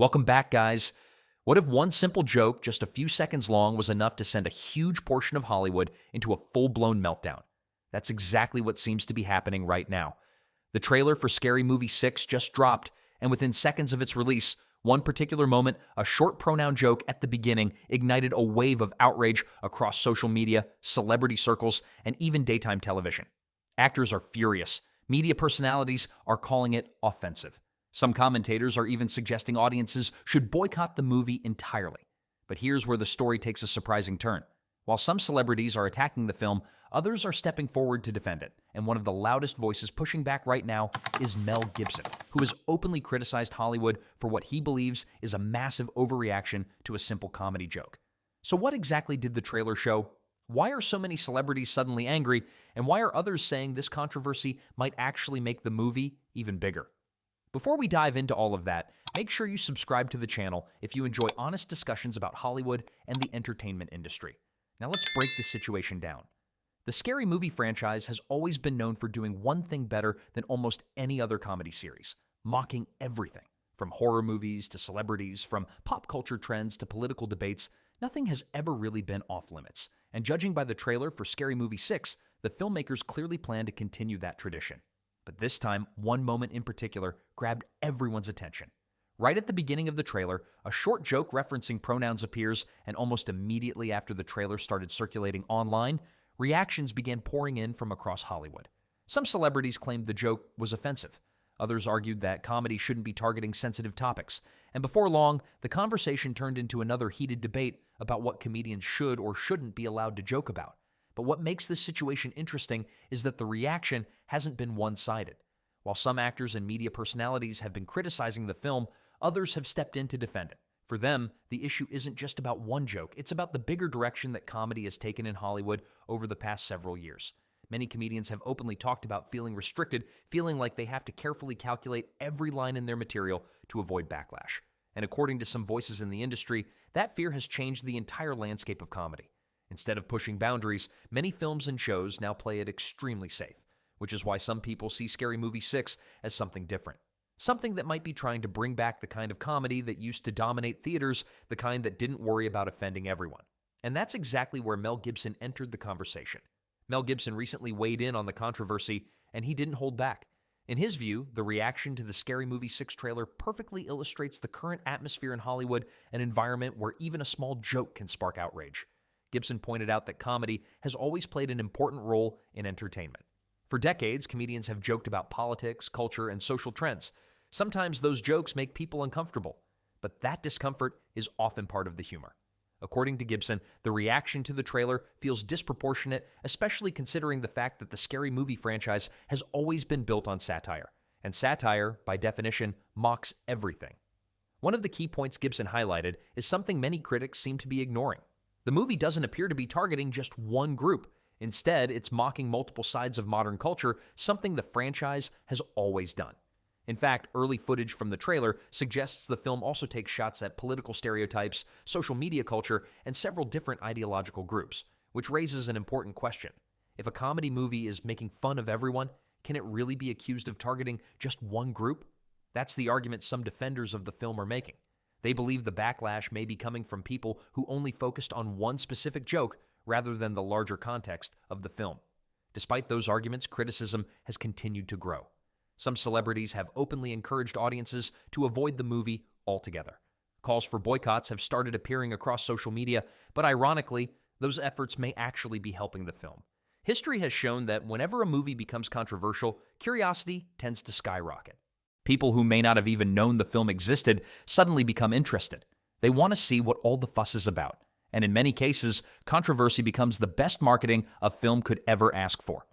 Welcome back, guys. What if one simple joke, just a few seconds long, was enough to send a huge portion of Hollywood into a full-blown meltdown? That's exactly what seems to be happening right now. The trailer for Scary Movie 6 just dropped, and within seconds of its release, one particular moment, a short pronoun joke at the beginning, ignited a wave of outrage across social media, celebrity circles, and even daytime television. Actors are furious. Media personalities are calling it offensive. Some commentators are even suggesting audiences should boycott the movie entirely. But here's where the story takes a surprising turn. While some celebrities are attacking the film, others are stepping forward to defend it. And one of the loudest voices pushing back right now is Mel Gibson, who has openly criticized Hollywood for what he believes is a massive overreaction to a simple comedy joke. So what exactly did the trailer show? Why are so many celebrities suddenly angry? And why are others saying this controversy might actually make the movie even bigger? Before we dive into all of that, make sure you subscribe to the channel if you enjoy honest discussions about Hollywood and the entertainment industry. Now let's break this situation down. The Scary Movie franchise has always been known for doing one thing better than almost any other comedy series: mocking everything. From horror movies to celebrities, from pop culture trends to political debates, nothing has ever really been off limits. And judging by the trailer for Scary Movie 6, the filmmakers clearly plan to continue that tradition. But this time, one moment in particular grabbed everyone's attention. Right at the beginning of the trailer, a short joke referencing pronouns appears, and almost immediately after the trailer started circulating online, reactions began pouring in from across Hollywood. Some celebrities claimed the joke was offensive. Others argued that comedy shouldn't be targeting sensitive topics. And before long, the conversation turned into another heated debate about what comedians should or shouldn't be allowed to joke about. But what makes this situation interesting is that the reaction hasn't been one-sided. While some actors and media personalities have been criticizing the film, others have stepped in to defend it. For them, the issue isn't just about one joke, it's about the bigger direction that comedy has taken in Hollywood over the past several years. Many comedians have openly talked about feeling restricted, feeling like they have to carefully calculate every line in their material to avoid backlash. And according to some voices in the industry, that fear has changed the entire landscape of comedy. Instead of pushing boundaries, many films and shows now play it extremely safe, which is why some people see Scary Movie 6 as something different. Something that might be trying to bring back the kind of comedy that used to dominate theaters, the kind that didn't worry about offending everyone. And that's exactly where Mel Gibson entered the conversation. Mel Gibson recently weighed in on the controversy, and he didn't hold back. In his view, the reaction to the Scary Movie 6 trailer perfectly illustrates the current atmosphere in Hollywood, an environment where even a small joke can spark outrage. Gibson pointed out that comedy has always played an important role in entertainment. For decades, comedians have joked about politics, culture, and social trends. Sometimes those jokes make people uncomfortable, but that discomfort is often part of the humor. According to Gibson, the reaction to the trailer feels disproportionate, especially considering the fact that the Scary Movie franchise has always been built on satire. And satire, by definition, mocks everything. One of the key points Gibson highlighted is something many critics seem to be ignoring. The movie doesn't appear to be targeting just one group. Instead, it's mocking multiple sides of modern culture, something the franchise has always done. In fact, early footage from the trailer suggests the film also takes shots at political stereotypes, social media culture, and several different ideological groups, which raises an important question. If a comedy movie is making fun of everyone, can it really be accused of targeting just one group? That's the argument some defenders of the film are making. They believe the backlash may be coming from people who only focused on one specific joke rather than the larger context of the film. Despite those arguments, criticism has continued to grow. Some celebrities have openly encouraged audiences to avoid the movie altogether. Calls for boycotts have started appearing across social media, but ironically, those efforts may actually be helping the film. History has shown that whenever a movie becomes controversial, curiosity tends to skyrocket. People who may not have even known the film existed suddenly become interested. They want to see what all the fuss is about. And in many cases, controversy becomes the best marketing a film could ever ask for.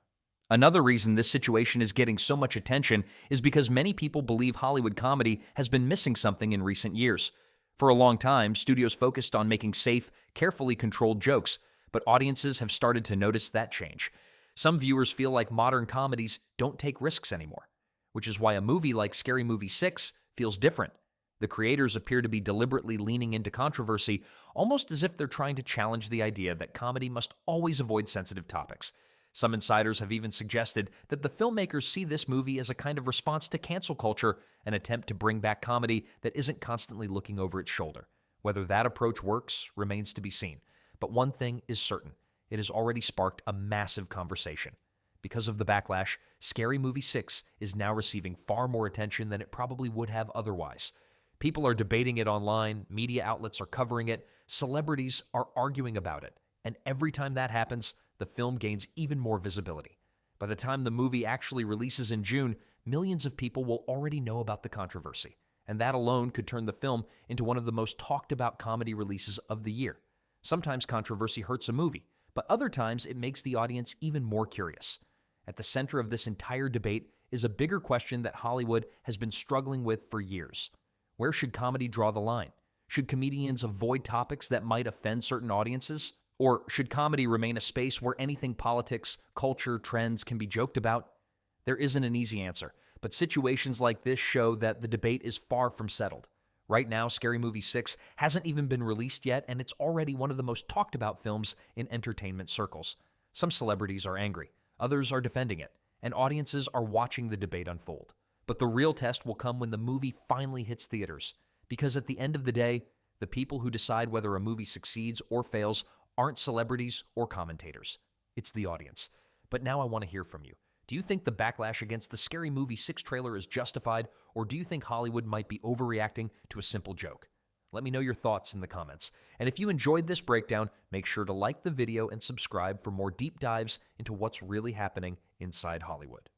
Another reason this situation is getting so much attention is because many people believe Hollywood comedy has been missing something in recent years. For a long time, studios focused on making safe, carefully controlled jokes, but audiences have started to notice that change. Some viewers feel like modern comedies don't take risks anymore, which is why a movie like Scary Movie 6 feels different. The creators appear to be deliberately leaning into controversy, almost as if they're trying to challenge the idea that comedy must always avoid sensitive topics. Some insiders have even suggested that the filmmakers see this movie as a kind of response to cancel culture, an attempt to bring back comedy that isn't constantly looking over its shoulder. Whether that approach works remains to be seen. But one thing is certain. It has already sparked a massive conversation. Because of the backlash, Scary Movie 6 is now receiving far more attention than it probably would have otherwise. People are debating it online, media outlets are covering it, celebrities are arguing about it, and every time that happens, the film gains even more visibility. By the time the movie actually releases in June, millions of people will already know about the controversy, and that alone could turn the film into one of the most talked about comedy releases of the year. Sometimes controversy hurts a movie, but other times it makes the audience even more curious. At the center of this entire debate is a bigger question that Hollywood has been struggling with for years. Where should comedy draw the line? Should comedians avoid topics that might offend certain audiences? Or should comedy remain a space where anything politics, culture, trends can be joked about? There isn't an easy answer, but situations like this show that the debate is far from settled. Right now, Scary Movie 6 hasn't even been released yet, and it's already one of the most talked about films in entertainment circles. Some celebrities are angry, others are defending it, and audiences are watching the debate unfold. But the real test will come when the movie finally hits theaters, because at the end of the day, the people who decide whether a movie succeeds or fails aren't celebrities or commentators. It's the audience. But now I want to hear from you. Do you think the backlash against the Scary Movie 6 trailer is justified, or do you think Hollywood might be overreacting to a simple joke? Let me know your thoughts in the comments. And if you enjoyed this breakdown, make sure to like the video and subscribe for more deep dives into what's really happening inside Hollywood.